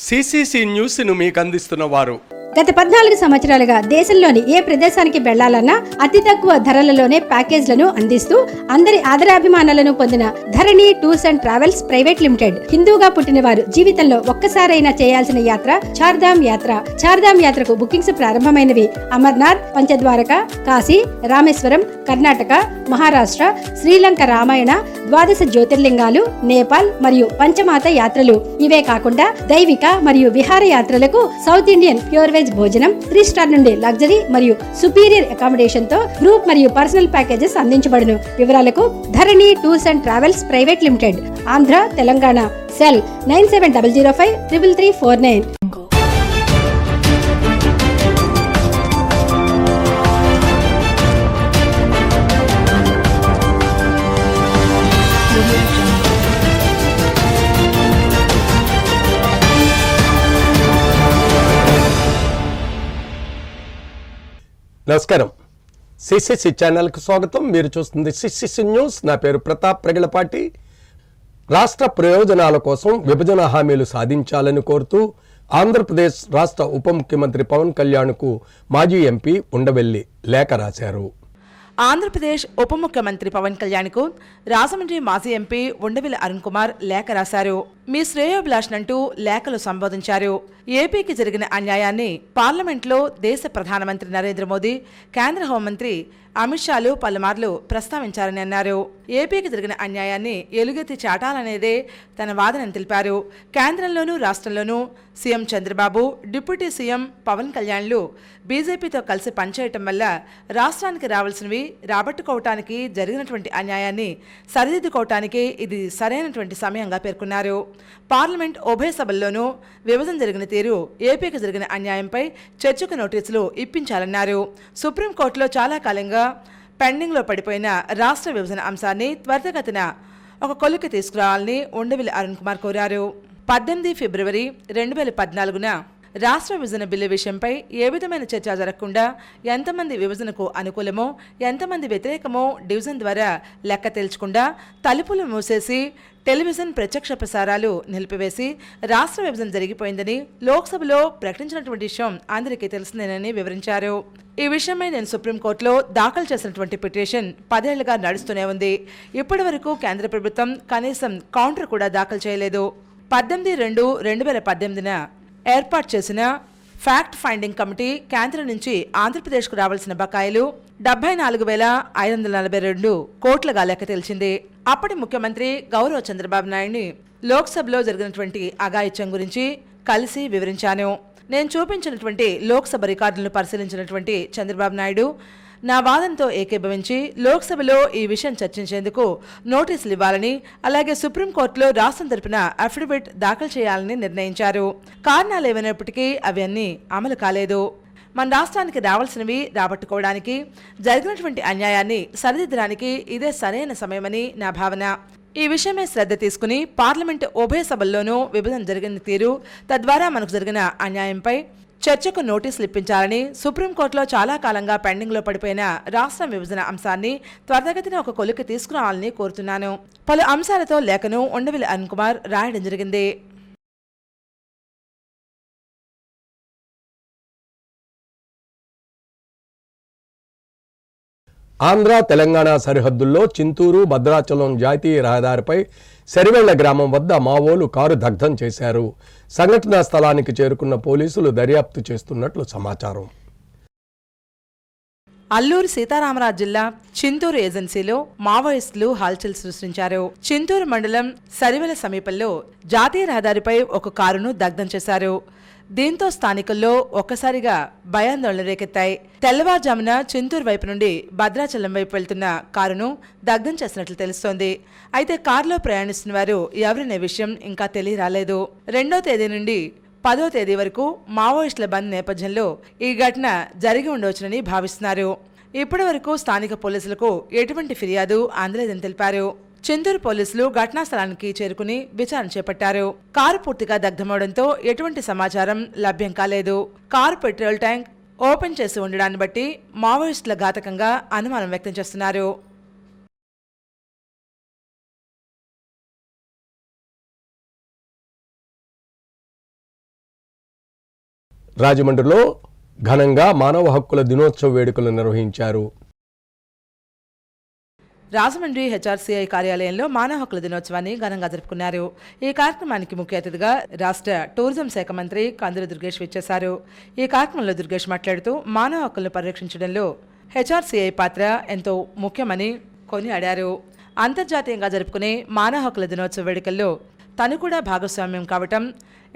CCC news ను మీకు అందిస్తున్న వారు గత 14 సంవత్సరాలుగా దేశంలోని ఏ ప్రదేశానికి వెళ్లాలన్నా అతి తక్కువ ధరలలోనే ప్యాకేజ్లను అందిస్తూ అందరి ఆదరాభిమానాలను పొందిన Dharani tours and travels private limited. హిందూగా పుట్టిన వారు జీవితంలో ఒక్కసారైనా చేయాల్సిన యాత్ర చార్ధామ్ యాత్ర. చార్ధామ్ యాత్రకు బుకింగ్స్ ప్రారంభమైనవి. అమర్నాథ్, పంచద్వారక, కాశీ, రామేశ్వరం, కర్ణాటక, మహారాష్ట్ర, శ్రీలంక, రామాయణ, 12 జ్యోతిర్లింగాలు, నేపాల్ మరియు పంచమాత యాత్రలు. ఇవే కాకుండా దైవిక మరియు విహార యాత్రలకు సౌత్ ఇండియన్ ప్యూర్ వెజ్ భోజనం, 3 స్టార్ నుండి లగ్జరీ మరియు సుపీరియర్ అకామిడేషన్ తో గ్రూప్ మరియు పర్సనల్ ప్యాకేజెస్ అందించబడును. వివరాలకు Dharani tours and travels private limited, Andhra, Telangana. Cell 9700533349. నమస్కారం. సిసిసి ఛానల్కి స్వాగతం. మీరు చూస్తుంది సిసిసి న్యూస్. నా పేరు ప్రతాప్ ప్రగలపాటి. రాష్ట్ర ప్రయోజనాల కోసం విభజన హామీలు సాధించాలని కోరుతూ ఆంధ్రప్రదేశ్ రాష్ట్ర ఉప ముఖ్యమంత్రి పవన్ కళ్యాణ్కు మాజీ ఎంపీ ఉండవెల్లి లేఖ రాశారు. ఆంధ్రప్రదేశ్ ఉప ముఖ్యమంత్రి పవన్ కళ్యాణ్కు రాజమండ్రి మాజీ ఎంపీ ఉండవెల్లి అరుణ్ కుమార్ లేఖ రాశారు. మీ శ్రేయోభిలాషనంటూ లేఖలు సంబోధించారు. ఏపీకి జరిగిన అన్యాయాన్ని పార్లమెంట్లో దేశ ప్రధానమంత్రి నరేంద్ర మోదీ, కేంద్ర హోంమంత్రి అమిత్ షాలు పలుమార్లు ప్రస్తావించారని అన్నారు. ఏపీకి జరిగిన అన్యాయాన్ని ఎలుగెత్తి చాటాలనేదే తన వాదనని తెలిపారు. కేంద్రంలోనూ రాష్ట్రంలోనూ CM Chandrababu, deputy CM Pawan కళ్యాణ్లు బీజేపీతో కలిసి పనిచేయటం వల్ల రాష్ట్రానికి రావాల్సినవి రాబట్టుకోవటానికి జరిగినటువంటి అన్యాయాన్ని సరిదిద్దుకోవటానికి ఇది సరైనటువంటి సమయంగా పేర్కొన్నారు. పార్లమెంట్ ఉభయ సభల్లోనూ విభజన జరిగిన తీరు, ఏపీకి జరిగిన అన్యాయంపై చర్చకు నోటీసులు ఇప్పించాలన్నారు. సుప్రీంకోర్టులో చాలా కాలంగా పెండింగ్లో పడిపోయిన రాష్ట్ర విభజన అంశాన్ని త్వరితగతిన ఒక కొలిక్కి తీసుకురావాలని ఉండవెల్లి అరుణ్ కుమార్ కోరారు. 18 ఫిబ్రవరి 2014న రాష్ట్ర విభజన బిల్లు విషయంపై ఏ విధమైన చర్చ జరగకుండా ఎంతమంది విభజనకు అనుకూలమో ఎంతమంది వ్యతిరేకమో డివిజన్ ద్వారా లెక్క తేల్చకుండా తలుపులు మూసేసి టెలివిజన్ ప్రత్యక్ష ప్రసారాలు నిలిపివేసి రాష్ట్ర విభజన జరిగిపోయిందని లోక్సభలో ప్రకటించినటువంటి విషయం అందరికీ తెలిసిందేనని వివరించారు. ఈ విషయమై నేను సుప్రీంకోర్టులో దాఖలు చేసినటువంటి పిటిషన్ 10 ఏళ్లుగా నడుస్తూనే ఉంది. ఇప్పటి వరకు కేంద్ర ప్రభుత్వం కనీసం కౌంటర్ కూడా దాఖలు చేయలేదు. 18/2/2018న ఏర్పాటు చేసిన ఫ్యాక్ట్ ఫైండింగ్ కమిటీ కేంద్రం నుంచి ఆంధ్రప్రదేశ్కు రావాల్సిన బకాయిలు 74,542 కోట్లుగా లెక్క తేల్చింది. అప్పటి ముఖ్యమంత్రి గౌరవ చంద్రబాబు నాయుడిని లోక్సభలో జరిగినటువంటి అఘాయిత్యం గురించి కలిసి వివరించాను. నేను చూపించినటువంటి లోక్సభ రికార్డులను పరిశీలించినటువంటి చంద్రబాబు నాయుడు నా వాదనతో ఏకీభవించి లోక్సభలో ఈ విషయం చర్చించేందుకు నోటీసులు ఇవ్వాలని, అలాగే సుప్రీంకోర్టులో రాష్ట్రం తరపున అఫిడవిట్ దాఖలు చేయాలని నిర్ణయించారు. కారణాలు ఏమైనప్పటికీ అవన్నీ అమలు కాలేదు. మన రాష్ట్రానికి రావాల్సినవి రాబట్టుకోవడానికి, జరిగినటువంటి అన్యాయాన్ని సరిదిద్దడానికి ఇదే సరైన సమయమని నా భావన. ఈ విషయమే శ్రద్ధ తీసుకుని పార్లమెంటు ఉభయ సభల్లోనూ విభజన జరిగిన తీరు, తద్వారా మనకు జరిగిన అన్యాయంపై చర్చకు నోటీసులు ఇప్పించాలని, సుప్రీంకోర్టులో చాలా కాలంగా పెండింగ్లో పడిపోయిన రాష్ట్ర విభజన అంశాన్ని త్వరితగతిన ఒక కొలిక్కి తీసుకురావాలని కోరుతున్నాను. పలు అంశాలతో లేఖను ఉండవెల్లి అరుణ్ కుమార్ రాయడం జరిగింది. ఆంధ్ర తెలంగాణ సరిహద్దుల్లో చింతూరు భద్రాచలం జాతీయ రహదారిపై సరివెళ్ల గ్రామం వద్ద మావోలు కారు దగ్ధం చేశారు. సంఘటనా స్థలానికి చేరుకున్న పోలీసులు దర్యాప్తు చేస్తున్నట్లు సమాచారం. అల్లూరు సీతారామరాజు జిల్లా చింతూరు ఏజెన్సీలో మావోయిస్టులు హల్చల్ సృష్టించారు. చింతూరు మండలం సరివెల సమీపంలో జాతీయ రహదారిపై ఒక కారును దగ్ధం చేశారు. దీంతో స్థానికుల్లో ఒక్కసారిగా భయాందోళన రేకెత్తాయి. తెల్లవారుజామున చింతూరు వైపు నుండి భద్రాచలం వైపు వెళ్తున్న కారును దగ్ధం చేసినట్లు తెలుస్తోంది. అయితే కారులో ప్రయాణిస్తున్న వారు ఎవరనే విషయం ఇంకా తెలియరాలేదు. 2వ తేదీ నుండి 10వ తేదీ వరకు మావోయిస్టుల బంద్ నేపథ్యంలో ఈ ఘటన జరిగి ఉండవచ్చునని భావిస్తున్నారు. ఇప్పటి వరకు స్థానిక పోలీసులకు ఎటువంటి ఫిర్యాదు అందలేదని తెలిపారు. చింతూరు పోలీసులు ఘటనా స్థలానికి చేరుకుని విచారణ చేపట్టారు. కారు పూర్తిగా దగ్ధమవడంతో ఎటువంటి సమాచారం లభ్యం కాలేదు. కారు పెట్రోల్ ట్యాంక్ ఓపెన్ చేసి ఉండడాన్ని బట్టి మావోయిస్టుల ఘాతకంగా అనుమానం వ్యక్తం చేస్తున్నారు. రాజమండ్రిలో ఘనంగా మానవ హక్కుల దినోత్సవ వేడుకలు నిర్వహించారు. రాజమండ్రి హెచ్ఆర్సీఐ కార్యాలయంలో మానవ హక్కుల దినోత్సవాన్ని ఘనంగా జరుపుకున్నారు. ఈ కార్యక్రమానికి ముఖ్య అతిథిగా రాష్ట్ర టూరిజం శాఖ మంత్రి కందుల దుర్గేష్ విచ్చేశారు. ఈ కార్యక్రమంలో దుర్గేష్ మాట్లాడుతూ మానవ హక్కులను పరిరక్షించడంలో హెచ్ఆర్సీఐ పాత్ర ఎంతో ముఖ్యమని కొనియాడారు. అంతర్జాతీయంగా జరుపుకునే మానవ హక్కుల దినోత్సవ వేడుకల్లో తను కూడా భాగస్వామ్యం కావటం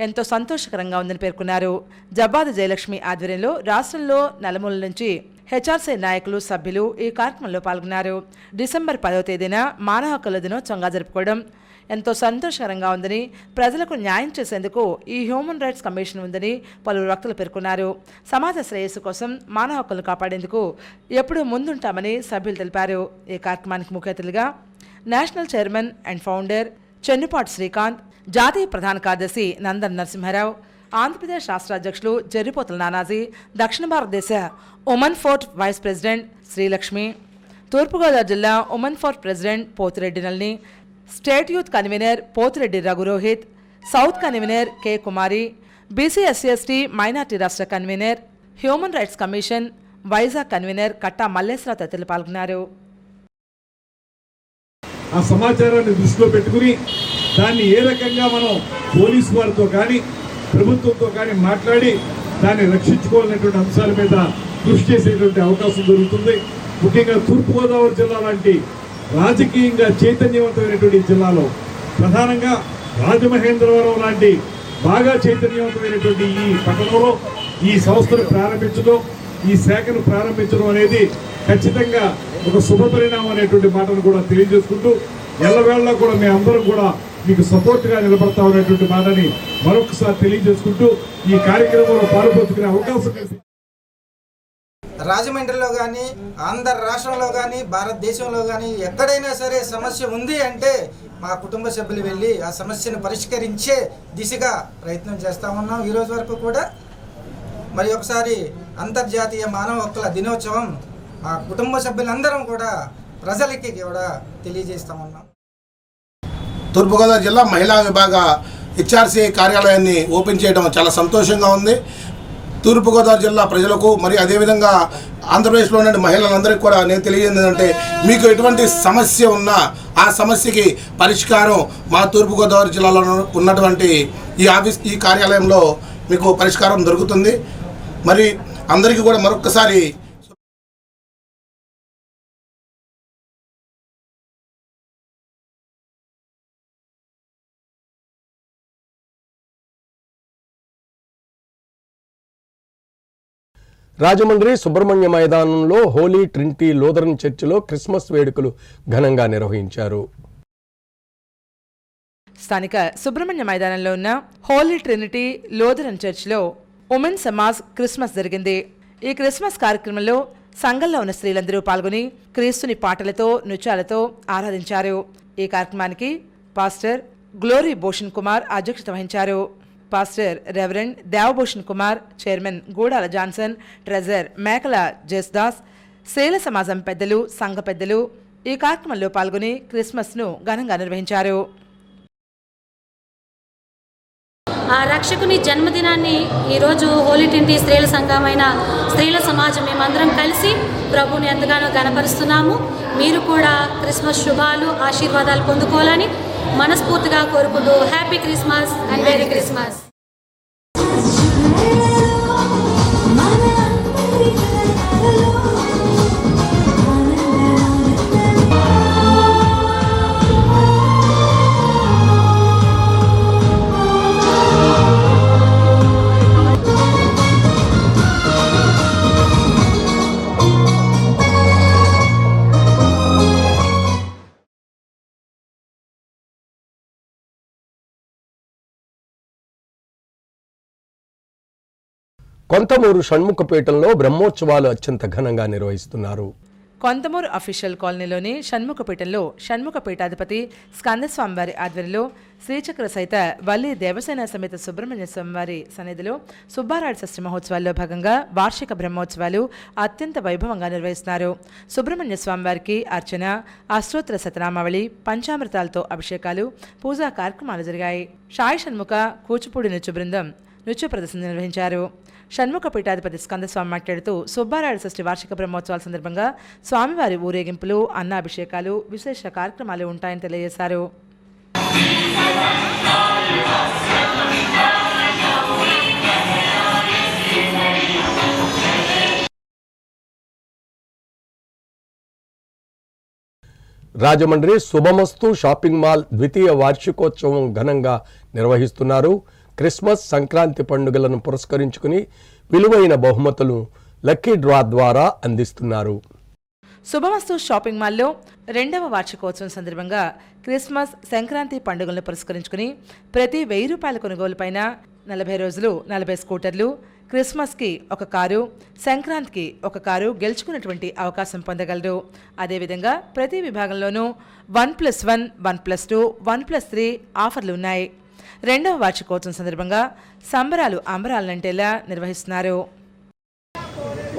ఎంతో సంతోషకరంగా ఉందని పేర్కొన్నారు. జబ్బాది జయలక్ష్మి ఆధ్వర్యంలో రాష్ట్రంలో నలుమూలల నుంచి హెచ్ఆర్సీ నాయకులు, సభ్యులు ఈ కార్యక్రమంలో పాల్గొన్నారు. డిసెంబర్ 10వ తేదీన మానవ హక్కుల దినోత్సవంగా జరుపుకోవడం ఎంతో సంతోషకరంగా ఉందని, ప్రజలకు న్యాయం చేసేందుకు ఈ హ్యూమన్ రైట్స్ కమిషన్ ఉందని పలువురు వక్తలు పేర్కొన్నారు. సమాజ శ్రేయస్సు కోసం మానవ హక్కులను కాపాడేందుకు ఎప్పుడూ ముందుంటామని సభ్యులు తెలిపారు. ఈ కార్యక్రమానికి ముఖ్య అతిథిగా national chairman and founder Chennupati Srikanth, జాతీయ ప్రధాన కార్యదర్శి నందన్ నరసింహారావు, ఆంధ్రప్రదేశ్ రాష్ట్ర అధ్యక్షులు జర్రిపోతుల నానాజీ, దక్షిణ భారతదేశ women fort vice president Srilakshmi, Thurpugodavari జిల్లా women fort president Pothireddy Nalni, state youth convener Pothireddy Raghurohit, south convener K Kumari, BC SC minority రాష్ట్ర convener, human rights commission Vizag convener Katta Malleswararao తదితరులు పాల్గొన్నారు. ఆ సమాచారాన్ని దృష్టిలో పెట్టుకుని దాన్ని ఏ రకంగా మనం పోలీసు వారితో కానీ ప్రభుత్వంతో కానీ మాట్లాడి దాన్ని రక్షించుకోవాలనేటువంటి అంశాల మీద కృషి చేసేటువంటి అవకాశం దొరుకుతుంది. ముఖ్యంగా తూర్పుగోదావరి జిల్లా లాంటి రాజకీయంగా చైతన్యవంతమైనటువంటి జిల్లాలో, ప్రధానంగా రాజమహేంద్రవరం లాంటి బాగా చైతన్యవంతమైనటువంటి ఈ పట్టణంలో ఈ సంస్థను ప్రారంభించడం, ఈ శాఖను ప్రారంభించడం అనేది ఖచ్చితంగా ఒక శుభ పరిణామం అనేటువంటి మాటను కూడా తెలియజేసుకుంటూ, ఎల్లవేళ కూడా మేము అందరం కూడా మీకు సపోర్ట్గా నిలబడతా ఉన్నటువంటి మాటని మరొకసారి తెలియజేసుకుంటూ ఈ కార్యక్రమంలో పాల్గొంచుకునే అవకాశం రాజమండ్రిలో కానీ, ఆంధ్ర రాష్ట్రంలో కానీ, భారతదేశంలో కానీ ఎక్కడైనా సరే సమస్య ఉంది అంటే మా కుటుంబ సభ్యులు వెళ్ళి ఆ సమస్యను పరిష్కరించే దిశగా ప్రయత్నం చేస్తూ ఉన్నాం. ఈరోజు వరకు కూడా మరి ఒకసారి అంతర్జాతీయ మానవ హక్కుల దినోత్సవం మా కుటుంబ సభ్యులందరం కూడా ప్రజలకి కూడా తెలియజేస్తూ ఉన్నాం. తూర్పుగోదావరి జిల్లా మహిళా విభాగ హెచ్ఆర్సీఐ కార్యాలయాన్ని ఓపెన్ చేయడం చాలా సంతోషంగా ఉంది. తూర్పుగోదావరి జిల్లా ప్రజలకు మరి అదేవిధంగా ఆంధ్రప్రదేశ్లో ఉన్న మహిళలందరికీ కూడా నేను తెలియజేందంటే, మీకు ఎటువంటి సమస్య ఉన్నా ఆ సమస్యకి పరిష్కారం మా తూర్పుగోదావరి జిల్లాలో ఉన్నటువంటి ఈ కార్యాలయంలో మీకు పరిష్కారం దొరుకుతుంది. మరి అందరికీ కూడా మరొక్కసారి రాజమండ్రి సుబ్రహ్మణ్య మైదానంలో హోలీ ట్రినిటీ లూథరన్ చర్చిలో క్రిస్మస్ వేడుకలు ఘనంగా నిర్వహించారు. స్థానిక సుబ్రహ్మణ్య మైదానంలో ఉన్న హోలీ ట్రినిటీ లూథరన్ చర్చిలో ఉమెన్ సమాజ్ క్రిస్మస్ జరిగింది. ఈ క్రిస్మస్ కార్యక్రమంలో సంఘంలో ఉన్న స్త్రీలందరూ పాల్గొని క్రీస్తుని పాటలతో, నృత్యాలతో ఆరాధించారు. ఈ కార్యక్రమానికి పాస్టర్ గ్లోరీ భూషణ్ కుమార్ అధ్యక్షత వహించారు. Pastor reverend Devabhushan Kumar, chairman Gudala Johnson, treasurer Mekala Jesdas, శైల సమాజం పెద్దలు, సంఘ పెద్దలు ఈ కార్యక్రమంలో పాల్గొని క్రిస్మస్ను ఘనంగా నిర్వహించారు. ఆ రక్షకుని జన్మదినాన్ని ఈరోజు హోలీ ట్రినిటీ స్త్రీల సంఘమైన స్త్రీల సమాజం మేమందరం కలిసి ప్రభువుని ఎంతగానో గణపరుస్తున్నాము. మీరు కూడా క్రిస్మస్ శుభాలు, ఆశీర్వాదాలు పొందుకోవాలని మనస్ఫూర్తిగా కోరుకుంటూ happy Christmas and merry Christmas. Konthamuru షణ్ముఖపీఠంలో బ్రహ్మోత్సవాలు అత్యంత ఘనంగా నిర్వహిస్తున్నారు. కొంతమూరు అఫీషియల్ కాలనీలోని షణ్ముఖపీఠంలో షణ్ముఖ పీఠాధిపతి స్కందస్వామివారి ఆధ్వర్యంలో శ్రీచక్ర సహిత వల్లి దేవసేన సమేత సుబ్రహ్మణ్య స్వామివారి సన్నిధిలో సుబ్బారాయుడు షష్ఠి మహోత్సవాల్లో భాగంగా వార్షిక బ్రహ్మోత్సవాలు అత్యంత వైభవంగా నిర్వహిస్తున్నారు. సుబ్రహ్మణ్య స్వామివారికి అర్చన, అష్టోత్తర శతనామావళి, పంచామృతాలతో అభిషేకాలు, పూజా కార్యక్రమాలు జరిగాయి. సాయి షణ్ముఖ కూచిపూడి నృత్య బృందం నృత్య ప్రదర్శన నిర్వహించారు. షణ్ముఖ పీఠాధిపతి స్కందస్వామి మాట్లాడుతూ సుబ్బారాయుడు షష్ఠి వార్షిక బ్రహ్మోత్సవాల సందర్భంగా స్వామివారి ఊరేగింపులు, అన్నాభిషేకాలు, విశేష కార్యక్రమాలు ఉంటాయని తెలియజేశారు. రాజమండ్రి శుభమస్తు షాపింగ్ మాల్ ద్వితీయ వార్షికోత్సవం ఘనంగా నిర్వహిస్తున్నారు. క్రిస్మస్, సంక్రాంతి పండుగలను పురస్కరించుకుని విలువైన బహుమతులు లక్కీ డ్రా ద్వారా అందిస్తున్నారు. శుభమస్తు షాపింగ్ మాల్లో 2వ వార్షికోత్సవం సందర్భంగా క్రిస్మస్, సంక్రాంతి పండుగలను పురస్కరించుకుని ప్రతి 1000 రూపాయల కొనుగోలుపైన 40 రోజులు 40 స్కూటర్లు, క్రిస్మస్కి 1 కారు, సంక్రాంతికి 1 కారు గెలుచుకున్నటువంటి అవకాశం పొందగలరు. అదేవిధంగా ప్రతి విభాగంలోనూ 1+1, 1+2, 1+3 ఆఫర్లు ఉన్నాయి. 2వ వార్షికోత్సవం సందర్భంగా సంబరాలు అంబరాలంటేలా నిర్వహిస్తున్నారు.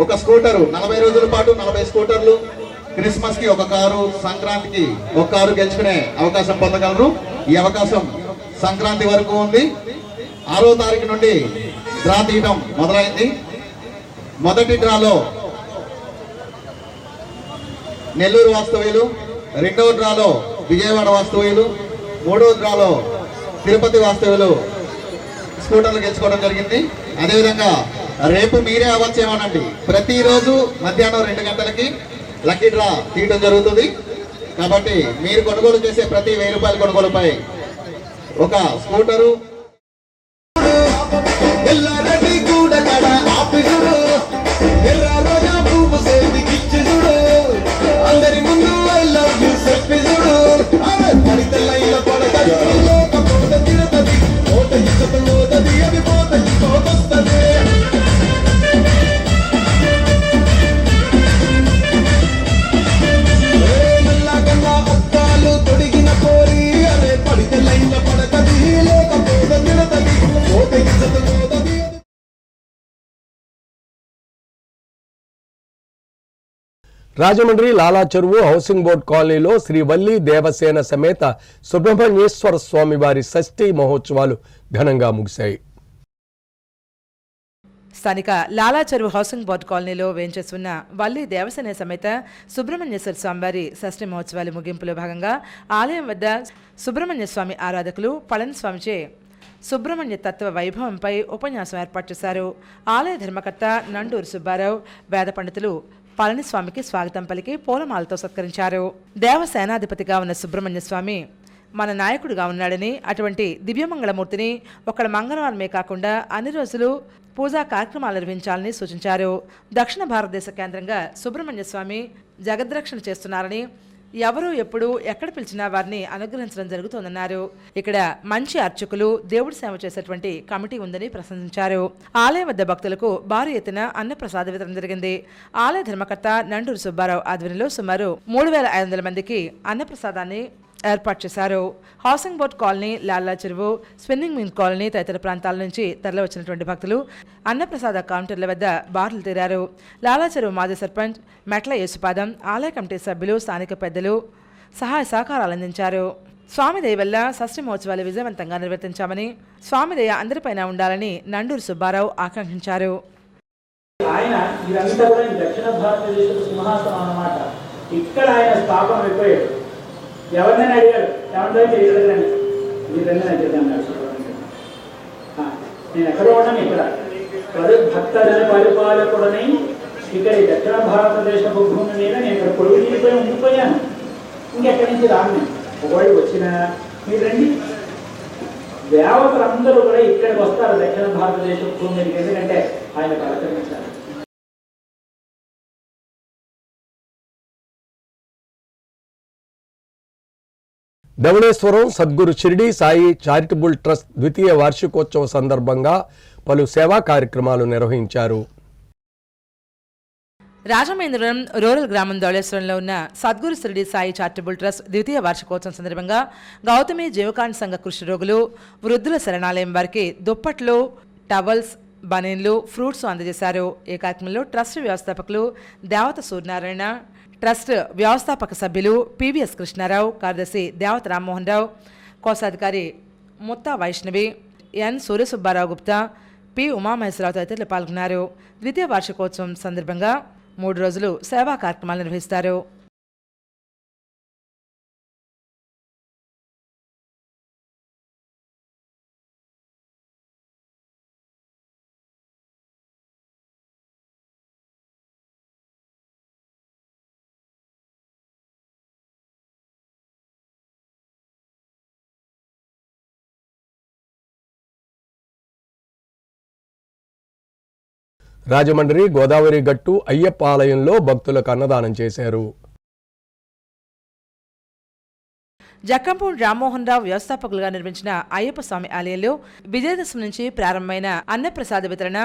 1 స్కూటరు 40 రోజుల పాటు 40 స్కూటర్లు, క్రిస్మస్ కి 1 కారు, సంక్రాంతికి 1 కారు గెలుచుకునే అవకాశం పొందగలరు. ఈ అవకాశం సంక్రాంతి వరకు ఉంది. 6వ తారీఖు నుండి డ్రా తీయడం మొదలైంది. మొదటి డ్రాలో నెల్లూరు వాస్తవ్యులు, 2వ డ్రాలో విజయవాడ వాస్తవ్యులు, 3వ డ్రాలో తిరుపతి వాస్తవ్యులు స్కూటర్లు గెలుచుకోవడం జరిగింది. అదేవిధంగా రేపు మీరే అవ్వచ్చేమోనండి, ప్రతిరోజు మధ్యాహ్నం 2 గంటలకి లక్కీ డ్రా తీయడం జరుగుతుంది. కాబట్టి మీరు కొనుగోలు చేసే ప్రతి 1000 రూపాయల కొనుగోలుపై 1 స్కూటరు. రాజమండ్రి లాలా చెరువు హౌసింగ్ బోర్డ్ కాలనీలో శ్రీ వల్లి దేవసేన సమేత సుబ్రహ్మణ్యేశ్వర స్వామి వారి షష్ఠి మహోత్సవాలు ఘనంగా ముగిశాయి. స్థానిక లాలా చెరువు హౌసింగ్ బోర్డు కాలనీలో వేంచేస్తున్న వల్లి దేవసేన సమేత సుబ్రహ్మణ్యేశ్వర స్వామివారి షష్ఠి మహోత్సవాల ముగింపులో భాగంగా ఆలయం వద్ద సుబ్రహ్మణ్య స్వామి ఆరాధకులు పళనిస్వామిచే సుబ్రహ్మణ్య తత్వ వైభవంపై ఉపన్యాసం ఏర్పాటు చేశారు. ఆలయ ధర్మకర్త నండూరు సుబ్బారావు, వేద పండితులు పళనిస్వామికి స్వాగతం పలికి పూలమాలతో సత్కరించారు. దేవసేనాధిపతిగా ఉన్న సుబ్రహ్మణ్య స్వామి మన నాయకుడిగా ఉన్నాడని, అటువంటి దివ్యమంగళమూర్తిని ఒక్కడ మంగళవారమే కాకుండా అన్ని రోజులు పూజా కార్యక్రమాలు నిర్వహించాలని సూచించారు. దక్షిణ భారతదేశ కేంద్రంగా సుబ్రహ్మణ్య స్వామి జగద్రక్షణ చేస్తున్నారని, ఎవరు ఎప్పుడు ఎక్కడ పిలిచినా వారిని అనుగ్రహించడం జరుగుతోందన్నారు. ఇక్కడ మంచి అర్చకులు, దేవుడి సేవ చేసేటువంటి కమిటీ ఉందని ప్రశంసించారు. ఆలయం వద్ద భక్తులకు భారీ ఎత్తున అన్నప్రసాద వితరణ జరిగింది. ఆలయ ధర్మకర్త నండూరు సుబ్బారావు ఆధ్వర్యంలో సుమారు 3500 మందికి అన్నప్రసాదాన్ని ఏర్పాటు చేశారు. హౌసింగ్ బోర్డ్ కాలనీ, లాలా చెరువు, స్విన్నింగ్ మిల్ కాలనీ తదితర ప్రాంతాల నుంచి తరలివచ్చినటువంటి భక్తులు అన్నప్రసాద కౌంటర్ల వద్ద బారులు తీరారు. లాలా చెరువు మాజీ సర్పంచ్ మెట్ల యేసుపాదం, ఆలయ కమిటీ సభ్యులు, స్థానిక పెద్దలు సహాయ సహకారాలు అందించారు. స్వామి దయ వల్ల షష్ఠి మహోత్సవాలు విజయవంతంగా నిర్వర్తించామని, స్వామి దయ అందరిపైన ఉండాలని నండూరు సుబ్బారావు ఆకాంక్షించారు. ఆయన ఇదంతా కూడా దక్షిణ భారతదేశ సింహాసనం అన్నమాట. ఇక్కడ ఆయన స్థాపన అయిపోయాడు. ఎవరినైనా అడిగాడు, ఎవరితో తెలియదని మీరన్నీ అడిగాడు. నేను ఎక్కడ ఉన్నాను, ఇక్కడ భక్త జన పరిపాలకుడని ఇక్కడ ఈ దక్షిణ భారతదేశపు భూమి మీద నేను ఇక్కడ పొడుగు తీరిపోయి ఉండిపోయాను. ఇంకెక్కడి నుంచి రాను. ఒకవేళ వచ్చినా మీరు రండి. దేవతలందరూ కూడా ఇక్కడికి వస్తారు దక్షిణ భారతదేశ భూమి మీదకి, ఎందుకంటే ఆయన పలకరించారు. ధవళేశ్వరం సద్గురు షిరిడి సాయి చారిటబుల్ ట్రస్ట్ ద్వితీయ వార్షికోత్సవ సందర్భంగా పలు సేవా కార్యక్రమాలు నిర్వహించారు. రాజమహేంద్రవరం రూరల్ గ్రామం ధవళేశ్వరంలో ఉన్న సద్గురు షిరిడి సాయి చారిటబుల్ ట్రస్ట్ ద్వితీయ వార్షికోత్సవం సందర్భంగా గౌతమి జీవకాండ సంఘ కృషి రోగులు, వృద్ధుల శరణాలయం వారికి దుప్పట్లు, టవల్స్, బనీన్లు, ఫ్రూట్స్ అందజేశారు. ఈ కార్యక్రమంలో ట్రస్ట్ వ్యవస్థాపకులు దేవత సూర్యనారాయణ, ట్రస్ట్ వ్యవస్థాపక సభ్యులు పివిఎస్ కృష్ణారావు, కార్యదర్శి దేవత రామ్మోహన్ రావు, కోశాధికారి ముత్తా వైష్ణవి, ఎన్ సూర్యసుబ్బారావు గుప్తా, పి ఉమామహేశ్వరరావు తదితరులు పాల్గొన్నారు. ద్వితీయ వార్షికోత్సవం సందర్భంగా 3 రోజులు సేవా కార్యక్రమాలు నిర్వహిస్తారు. రాజమండ్రి గోదావరి గట్టు అయ్యప్ప ఆలయంలో భక్తులకు అన్నదానం చేశారు. జక్కంపూడి రామ్మోహన్ రావు వ్యవస్థాపకులుగా నిర్మించిన అయ్యప్ప స్వామి ఆలయంలో విజయదశమి నుంచి ప్రారంభమైన అన్నప్రసాద వితరణ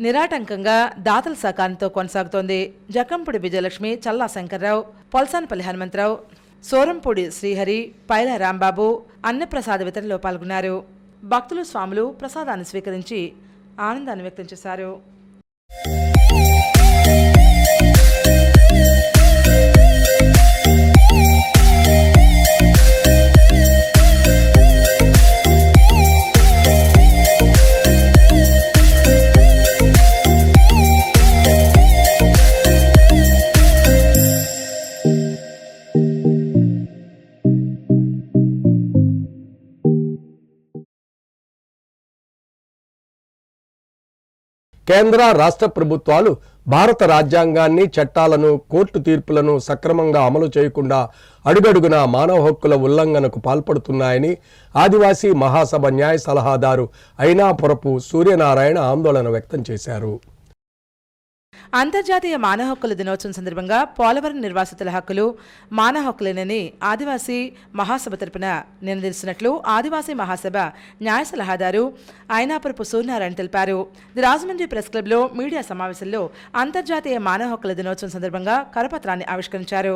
నిరాటంకంగా దాతల సహకారంతో కొనసాగుతోంది. జక్కంపూడి విజయలక్ష్మి, చల్లా శంకర్రావు, పొల్సానపల్లి హనుమంతరావు, సోరంపూడి శ్రీహరి, పైల రాంబాబు అన్నప్రసాద వితరణలో పాల్గొన్నారు. భక్తులు, స్వాములు ప్రసాదాన్ని స్వీకరించి ఆనందాన్ని వ్యక్తం చేశారు. కేంద్ర రాష్ట్ర ప్రభుత్వాలు భారత రాజ్యాంగాన్ని, చట్టాలను, కోర్టు తీర్పులను సక్రమంగా అమలు చేయకుండా అడుగడుగునా మానవ హక్కుల ఉల్లంఘనకు పాల్పడుతున్నాయని ఆదివాసీ మహాసభ న్యాయ సలహాదారు అయినాపురపు సూర్యనారాయణ ఆందోళన వ్యక్తం చేశారు. అంతర్జాతీయ మానవ హక్కుల దినోత్సవం సందర్భంగా పోలవరం నిర్వాసితుల హక్కులు మానవ హక్కులేనని ఆదివాసీ మహాసభ తరపున నినదిస్తున్నట్లు ఆదివాసీ మహాసభ న్యాయ సలహాదారు అయినాపురపు సూర్యనారాయణ తెలిపారు. రాజమండ్రి ప్రెస్ క్లబ్లో మీడియా సమావేశంలో అంతర్జాతీయ మానవ హక్కుల దినోత్సవం సందర్భంగా కరపత్రాన్ని ఆవిష్కరించారు.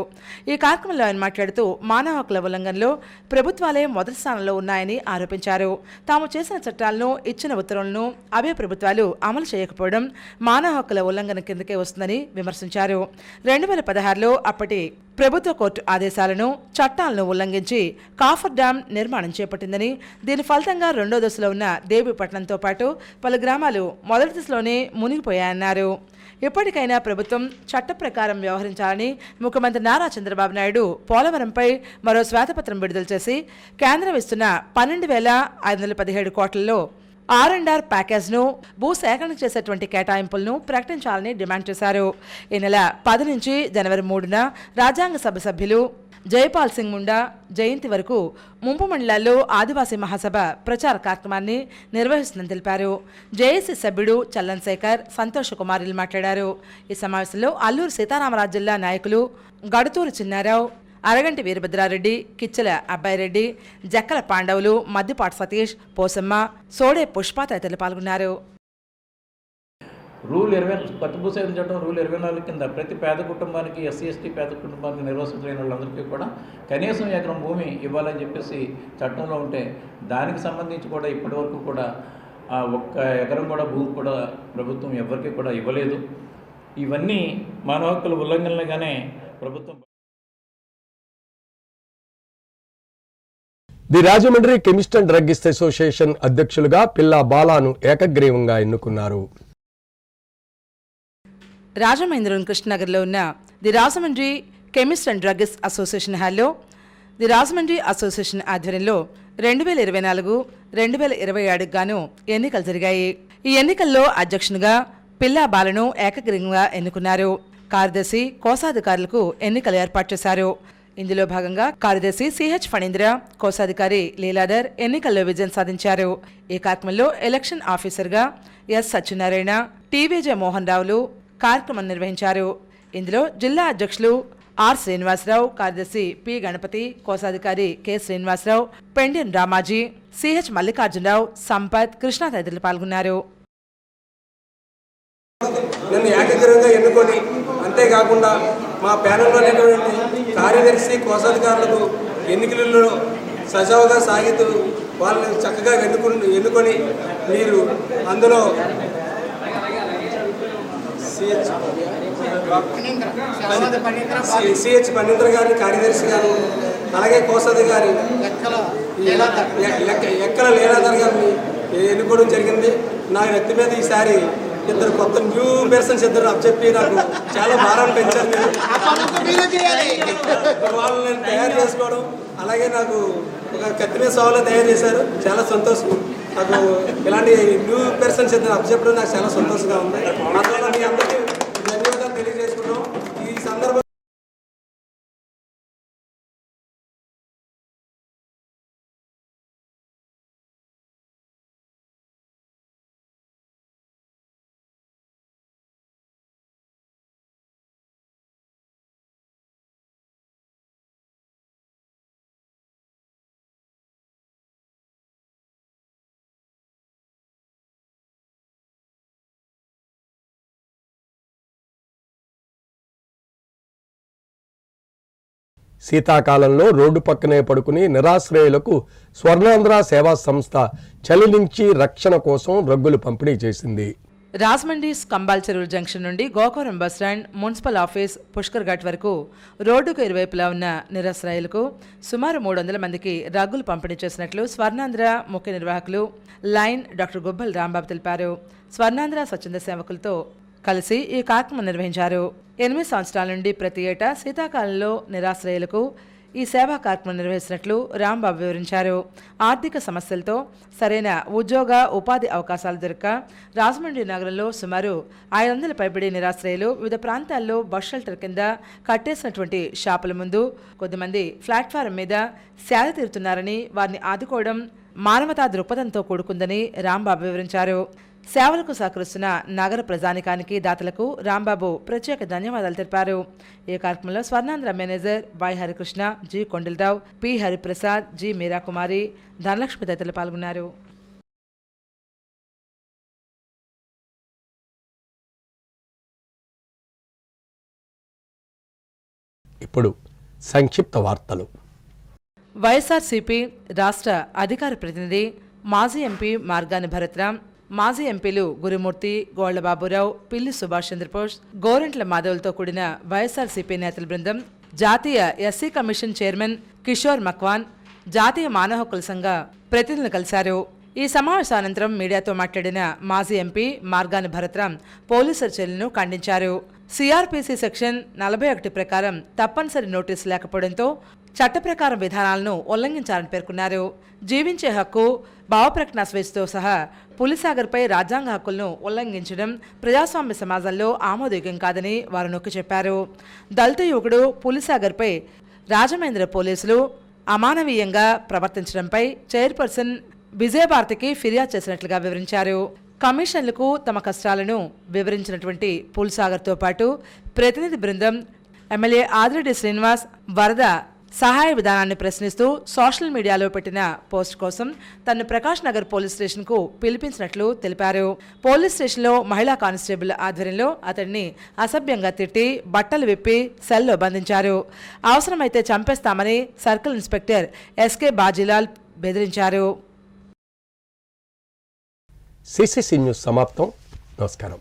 ఈ కార్యక్రమంలో ఆయన మాట్లాడుతూ మానవ హక్కుల ఉల్లంఘనలో ప్రభుత్వాలే మొదటి స్థానంలో ఉన్నాయని ఆరోపించారు. తాము చేసిన చట్టాలను, ఇచ్చిన ఉత్తర్వులను అవే ప్రభుత్వాలు అమలు చేయకపోవడం మానవ హక్కుల ఉల్లంఘన కిందకే వస్తుందని విమర్శించారు. 2016లో అప్పటి ప్రభుత్వ కోర్టు ఆదేశాలను, చట్టాలను ఉల్లంఘించి కాఫర్ డ్యాం నిర్మాణం చేపట్టిందని, దీని ఫలితంగా 2వ దశలో ఉన్న దేవీపట్నంతో పాటు పలు గ్రామాలు మొదటి దశలోనే మునిగిపోయాయన్నారు. ఇప్పటికైనా ప్రభుత్వం చట్ట ప్రకారం వ్యవహరించాలని ముఖ్యమంత్రి నారా చంద్రబాబు నాయుడు పోలవరంపై మరో శ్వేతపత్రం విడుదల చేసి కేంద్రం ఇస్తున్న 12,517 కోట్లలో R&R ప్యాకేజ్ను, భూసేకరణ చేసేటువంటి కేటాయింపులను ప్రకటించాలని డిమాండ్ చేశారు. ఈ నెల 10 నుంచి జనవరి 3న రాజ్యాంగ సభ సభ్యులు జైపాల్ సింగ్ ముండా జయంతి వరకు ముంపు మండలాల్లో ఆదివాసీ మహాసభ ప్రచార కార్యక్రమాన్ని నిర్వహిస్తుందని తెలిపారు. జేఏసీ సభ్యుడు చల్లన్ శేఖర్, సంతోష్ కుమారులు మాట్లాడారు. ఈ సమావేశంలో అల్లూరు సీతారామరాజు జిల్లా నాయకులు గడుతూరు చిన్నారావు, అరగంటి వీరభద్రారెడ్డి, కిచ్చెల అబ్బాయిరెడ్డి, జక్కల పాండవులు, మద్దిపాటి సతీష్, పోసమ్మ, సోడే పుష్ప తదితరులు పాల్గొన్నారు. రూల్ 20 కొత్త భూసేకరణ చట్టం రూల్ 24 కింద ప్రతి పేద కుటుంబానికి, ఎస్సీ ఎస్టీ పేద కుటుంబానికి నిర్వసించలేని వాళ్ళందరికీ కూడా కనీసం ఎకరం భూమి ఇవ్వాలని చెప్పేసి చట్టంలో ఉంటే దానికి సంబంధించి కూడా ఇప్పటివరకు కూడా ఒక్క ఎకరం కూడా భూమి కూడా ప్రభుత్వం ఎవరికి కూడా ఇవ్వలేదు. ఇవన్నీ మానవ హక్కుల ఉల్లంఘనలుగానే ప్రభుత్వం. The Rajahmundry chemist and druggist association అధ్యక్షులుగా పిల్లా బాలాను ఏకగ్రీవంగా ఎన్నుకున్నారు. రాజమహేంద్రవరం కృష్ణనగర్లో ఉన్న the Rajahmundry chemist and druggist association హాల్లో ది రాజమండ్రి అసోసియేషన్ ఆధ్వర్యంలో 2024-2027 గాను ఎన్నికలు జరిగాయి. ఈ ఎన్నికల్లో అధ్యక్షునిగా పిల్లా బాలను ఏకగ్రీవంగా ఎన్నుకున్నారు. కార్యదర్శి, కోశాధికారులకు ఎన్నికలు ఏర్పాటు చేశారు. ఇందులో భాగంగా కార్యదర్శి సిహెచ్ ఫణీంద్ర, కోశాధికారి లీలాధర్ ఎన్నికల్లో విజయం సాధించారు. ఈ కార్యక్రమంలో ఎలక్షన్ ఆఫీసర్గా ఎస్ సత్యనారాయణ, టీవీజే మోహన్ రావులు కార్యక్రమం నిర్వహించారు. ఇందులో జిల్లా అధ్యక్షులు ఆర్ శ్రీనివాసరావు, కార్యదర్శి పి గణపతి, కోశాధికారి కె శ్రీనివాసరావు, పెండియన్ రామాజీ, సిహెచ్ మల్లికార్జునరావు, సంపత్, కృష్ణ తదితరులు పాల్గొన్నారు. నన్ను ఏకగ్రీవంగా ఎన్నుకొని అంతేకాకుండా మా ప్యానెల్లో ఉన్నటువంటి కార్యదర్శి, కోశాధికారులకు ఎన్నికలలో సజావుగా సాగుతూ వాళ్ళని చక్కగా ఎన్నుకొని మీరు అందులో సిహెచ్ ఫణీంద్ర గారిని కార్యదర్శి గారు, అలాగే కోశాధికారి ఎక్కల లీలాధర్ గారిని ఎన్నుకోవడం జరిగింది. నా వ్యక్తి మీద ఈసారి ఇద్దరు కొత్త న్యూ పర్సన్స్ ఇద్దరు అప్పచెప్పి నాకు చాలా భారాన్ని పెంచారు. వాళ్ళు నేను తయారు చేసుకోవడం, అలాగే నాకు ఒక కత్తి మీద సవాలు తయారు చేశారు. చాలా సంతోషం. నాకు ఇలాంటి న్యూ పర్సన్స్ ఇద్దరు అప్పచెప్పడం నాకు చాలా సంతోషంగా ఉంది. అందువల్ల మీ అందరికీ ధన్యవాదాలు తెలియజేసుకున్నాం. ఈ సందర్భం శీతాకాలంలో రోడ్డు పక్కనే పడుకుని నిరాశ్రయులకు స్వర్ణాంధ్ర సేవా సంస్థ చలి నుంచి రక్షణ కోసం రగ్గులు పంపిణీ చేసింది. రాజమండ్రి కంబాల్ చెరువు జంక్షన్ నుండి Gokavaram bus stand, municipal office, Pushkar ghat వరకు రోడ్డుకు ఇరువైపులా ఉన్న నిరాశ్రయులకు సుమారు 300 మందికి రగ్గులు పంపిణీ చేసినట్లు స్వర్ణాంధ్ర ముఖ్య నిర్వాహకులు లైన్ డాక్టర్ గుబ్బల్ రాంబాబు తెలిపారు. స్వర్ణాంధ్ర స్వచ్ఛంద సేవకులతో కలిసి ఈ కార్యక్రమం నిర్వహించారు. 8 సంవత్సరాల నుండి ప్రతి ఏటా శీతాకాలంలో నిరాశ్రయులకు ఈ సేవా కార్యక్రమం నిర్వహిస్తున్నట్లు రాంబాబు వివరించారు. ఆర్థిక సమస్యలతో సరైన ఉద్యోగ ఉపాధి అవకాశాలు దొరక్క రాజమండ్రి నగరంలో సుమారు 500 పైబడి నిరాశ్రయులు వివిధ ప్రాంతాల్లో బస్ షెల్టర్ కింద కట్టేసినటువంటి షాపుల ముందు కొద్దిమంది ప్లాట్ఫారం మీద సేద తీరుతున్నారని, వారిని ఆదుకోవడం మానవతా దృక్పథంతో కూడుకుందని రాంబాబు వివరించారు. సేవలకు సహకరిస్తున్న నగర ప్రజానికానికి, దాతలకు రాంబాబు ప్రత్యేక ధన్యవాదాలు తెలిపారు. ఈ కార్యక్రమంలో Swarnandhra manager Y Harikrishna, G Kondalarao, P Hariprasad, G Meerakumari, Dhanalakshmi తదితరులు పాల్గొన్నారు. ఇప్పుడు సంక్షిప్త వార్తలు. వైఎస్ఆర్సీపీ రాష్ట్ర అధికార ప్రతినిధి మాజీ ఎంపీ మార్గాని భరత్రాం, మాజీ ఎంపీలు గురుమూర్తి, గోళ్ల బాబురావు, పిల్లి సుభాష్ చంద్రబోస్, గోరంట్ల మాధవులతో కూడిన వైఎస్ఆర్సీపీ నేతల బృందం జాతీయ ఎస్సీ కమిషన్ చైర్మన్ కిషోర్ మక్వాన్, జాతీయ మానవ హక్కుల సంఘ ప్రతినిధులను కలిశారు. ఈ సమావేశానంతరం మీడియాతో మాట్లాడిన మాజీ ఎంపీ మార్గాని భరత్రాం పోలీసుల చర్యలను ఖండించారు. సిఆర్పిసి సెక్షన్ 41 ప్రకారం తప్పనిసరి నోటీసు లేకపోవడంతో చట్ట ప్రకారం విధానాలను ఉల్లంఘించాలని పేర్కొన్నారు. జీవించే హక్కు, భావప్రకటన స్వేచ్ఛతో సహా పులిసాగర్పై రాజ్యాంగ హక్కులను ఉల్లంఘించడం ప్రజాస్వామ్య సమాజంలో ఆమోదయోగ్యం కాదని వారు నొక్కి చెప్పారు. దళిత యువకుడు పులిసాగర్పై రాజమహేంద్ర పోలీసులు అమానవీయంగా ప్రవర్తించడంపై చైర్పర్సన్ విజయభారతికి ఫిర్యాదు చేసినట్లుగా వివరించారు. కమిషన్లకు తమ కష్టాలను వివరించినటువంటి పులిసాగర్తో పాటు ప్రతినిధి బృందం ఎమ్మెల్యే ఆదిరెడ్డి శ్రీనివాస్ వరద సహాయ విధానాన్ని ప్రశ్నిస్తూ సోషల్ మీడియాలో పెట్టిన పోస్ట్ కోసం తను ప్రకాష్ నగర్ పోలీస్ స్టేషన్కు పిలిపించినట్లు తెలిపారు. పోలీస్ స్టేషన్లో మహిళా కానిస్టేబుల్ ఆధ్వర్యంలో అతడిని అసభ్యంగా తిట్టి బట్టలు విప్పి సెల్లో బంధించారు. అవసరమైతే చంపేస్తామని సర్కిల్ ఇన్స్పెక్టర్ ఎస్కే బాజీలాల్ బెదిరించారు. సిసిసి న్యూస్ సమాప్తం. నమస్కారం.